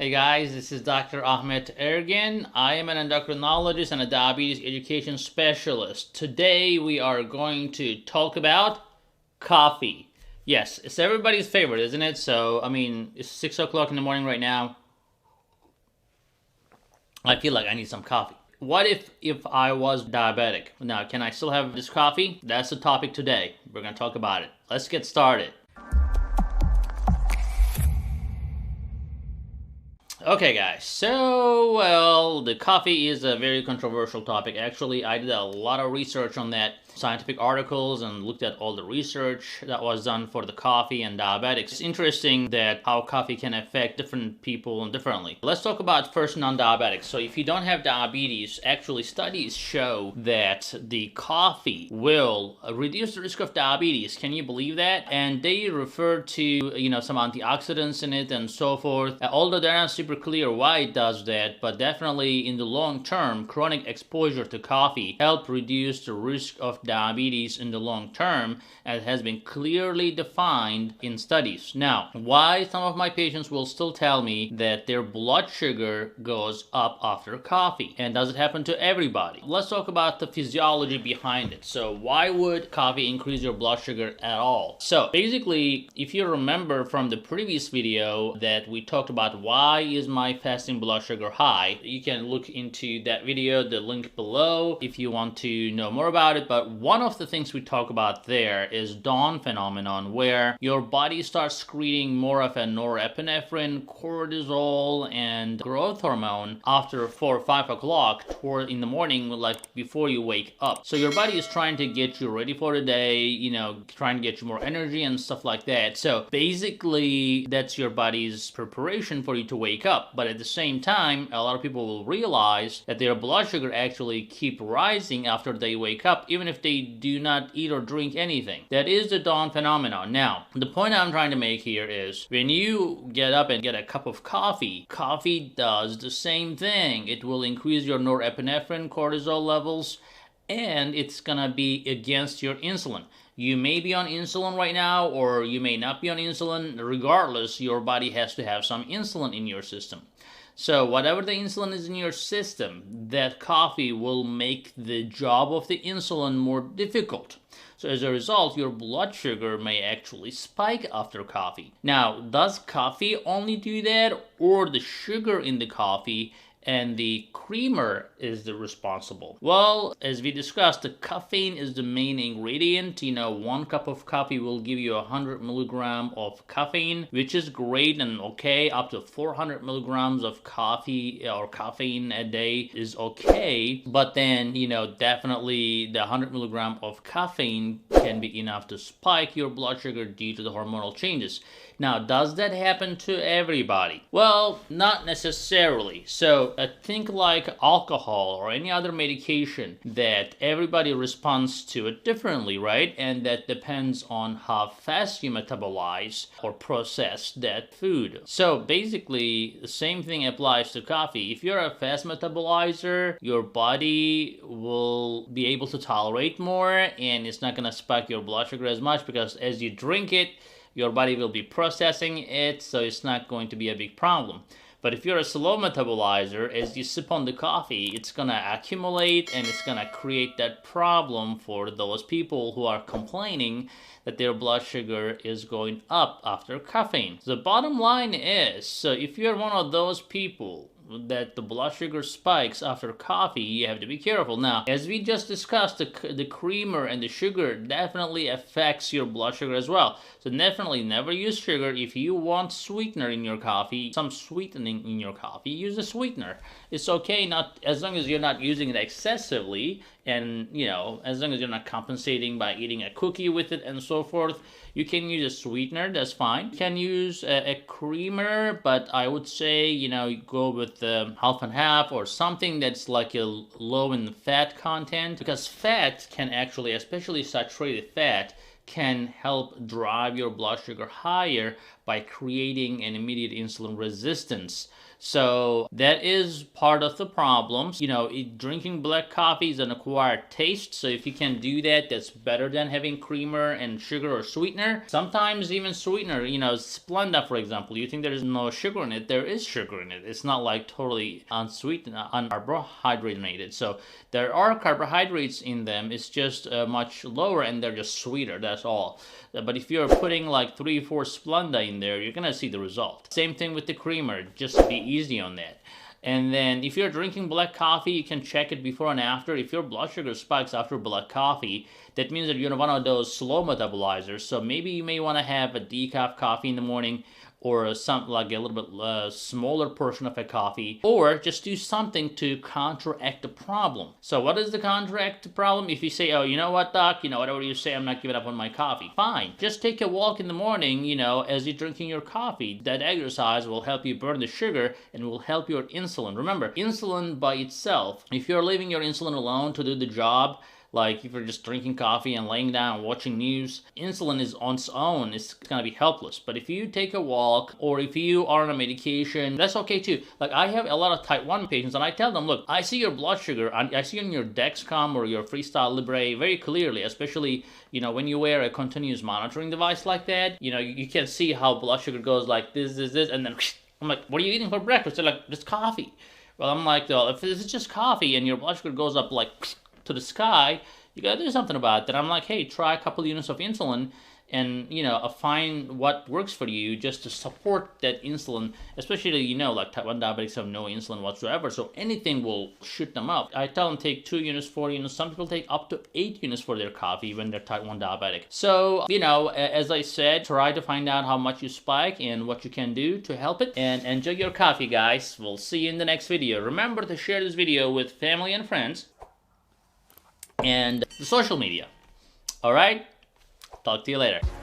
Hey guys, this is Dr. Ahmet Ergin. I am an endocrinologist and a diabetes education specialist. Today we are going to talk about coffee. Yes, it's everybody's favorite, isn't it? So, it's 6 o'clock in the morning right now. I feel like I need some coffee. What if I was diabetic? Now, can I still have this coffee? That's the topic today. We're going to talk about it. Let's get started. Okay, guys, the coffee is a very controversial topic. Actually, I did a lot of research on that, scientific articles, and looked at all the research that was done for the coffee and diabetics. It's interesting that how coffee can affect different people differently. Let's talk about first non-diabetics. So if you don't have diabetes, actually studies show that the coffee will reduce the risk of diabetes. Can you believe that? And they refer to, some antioxidants in it and so forth. Although they're not super clear why it does that, but definitely in the long term, chronic exposure to coffee help reduce the risk of diabetes in the long term, as has been clearly defined in studies. Now, why some of my patients will still tell me that their blood sugar goes up after coffee, and does it happen to everybody? Let's talk about the physiology behind it. So why would coffee increase your blood sugar at all? So basically, if you remember from the previous video that we talked about why is my fasting blood sugar high, you can look into that video, the link below, if you want to know more about it. But one of the things we talk about there is dawn phenomenon, where your body starts secreting more of a norepinephrine, cortisol, and growth hormone after 4 or 5 o'clock in the morning, like before you wake up. So your body is trying to get you ready for the day, trying to get you more energy and stuff like that. So basically, that's your body's preparation for you to wake up. But at the same time, a lot of people will realize that their blood sugar actually keep rising after they wake up, even if they do not eat or drink anything. That is the dawn phenomenon. Now, the point I'm trying to make here is when you get up and get a cup of coffee, coffee does the same thing. It will increase your norepinephrine, cortisol levels, and it's gonna be against your insulin. You may be on insulin right now, or you may not be on insulin. Regardless, your body has to have some insulin in your system. So whatever the insulin is in your system, that coffee will make the job of the insulin more difficult. So as a result, your blood sugar may actually spike after coffee. Now, does coffee only do that, or the sugar in the coffee and the creamer is the responsible? Well, as we discussed, the caffeine is the main ingredient. 1 cup of coffee will give you 100 milligrams of caffeine, which is great and okay. Up to 400 milligrams of coffee or caffeine a day is okay. But then, definitely the 100 milligrams of caffeine can be enough to spike your blood sugar due to the hormonal changes. Now, does that happen to everybody? Well, not necessarily. So think like alcohol or any other medication that everybody responds to it differently, right? And that depends on how fast you metabolize or process that food. So basically, the same thing applies to coffee. If you're a fast metabolizer, your body will be able to tolerate more, and it's not gonna spike your blood sugar as much, because as you drink it, your body will be processing it, so it's not going to be a big problem. But if you're a slow metabolizer, as you sip on the coffee, it's gonna accumulate and it's gonna create that problem for those people who are complaining that their blood sugar is going up after caffeine. The bottom line is, so if you're one of those people that the blood sugar spikes after coffee, you have to be careful. Now, as we just discussed, the creamer and the sugar definitely affects your blood sugar as well. So definitely never use sugar. If you want sweetener in your coffee, some sweetening in your coffee, use a sweetener. It's okay, not as long as you're not using it excessively, and as long as you're not compensating by eating a cookie with it and so forth. You can use a sweetener, that's fine. You can use a creamer, but I would say, go with half and half, or something that's like a low in fat content, because fat can actually, especially saturated fat, can help drive your blood sugar higher by creating an immediate insulin resistance. So that is part of the problems. You know, drinking black coffee is an acquired taste, so if you can do that, that's better than having creamer and sugar or sweetener. Sometimes even sweetener, you know, Splenda, for example, you think there is no sugar in it, there is sugar in it. It's not like totally unsweetened, uncarbohydrated. So there are carbohydrates in them, it's just much lower and they're just sweeter, that's all. But if you're putting like 3-4 Splenda in there, you're gonna see the result. Same thing with the creamer, just be easy on that. And then if you're drinking black coffee, you can check it before and after. If your blood sugar spikes after black coffee, that means that you're one of those slow metabolizers. So maybe you may want to have a decaf coffee in the morning, or something like a little bit smaller portion of a coffee, or just do something to counteract the problem. So what is the counteract the problem? If you say, oh, you know what, doc, you know, whatever you say, I'm not giving up on my coffee. Fine, just take a walk in the morning, you know, as you're drinking your coffee. That exercise will help you burn the sugar and will help your insulin. Remember, insulin by itself, if you're leaving your insulin alone to do the job, like if you're just drinking coffee and laying down and watching news, insulin is on its own, it's gonna be helpless. But if you take a walk, or if you are on a medication, that's okay too. Like I have a lot of type 1 patients and I tell them, look, I see your blood sugar, I see on your Dexcom or your Freestyle Libre very clearly, especially, you know, when you wear a continuous monitoring device like that, you know, you can see how blood sugar goes like this, and then I'm like, what are you eating for breakfast? They're like, just coffee. Well, I'm like, well, if it's just coffee and your blood sugar goes up like to the sky, you gotta do something about that. I'm like, hey, try a couple units of insulin and, you know, find what works for you just to support that insulin, especially, you know, like type 1 diabetics have no insulin whatsoever, so anything will shoot them up. I tell them take 2 units, 4 units. Some people take up to 8 units for their coffee when they're type 1 diabetic. So, you know, as I said, try to find out how much you spike and what you can do to help it. And enjoy your coffee, guys. We'll see you in the next video. Remember to share this video with family and friends and the social media. All right? Talk to you later.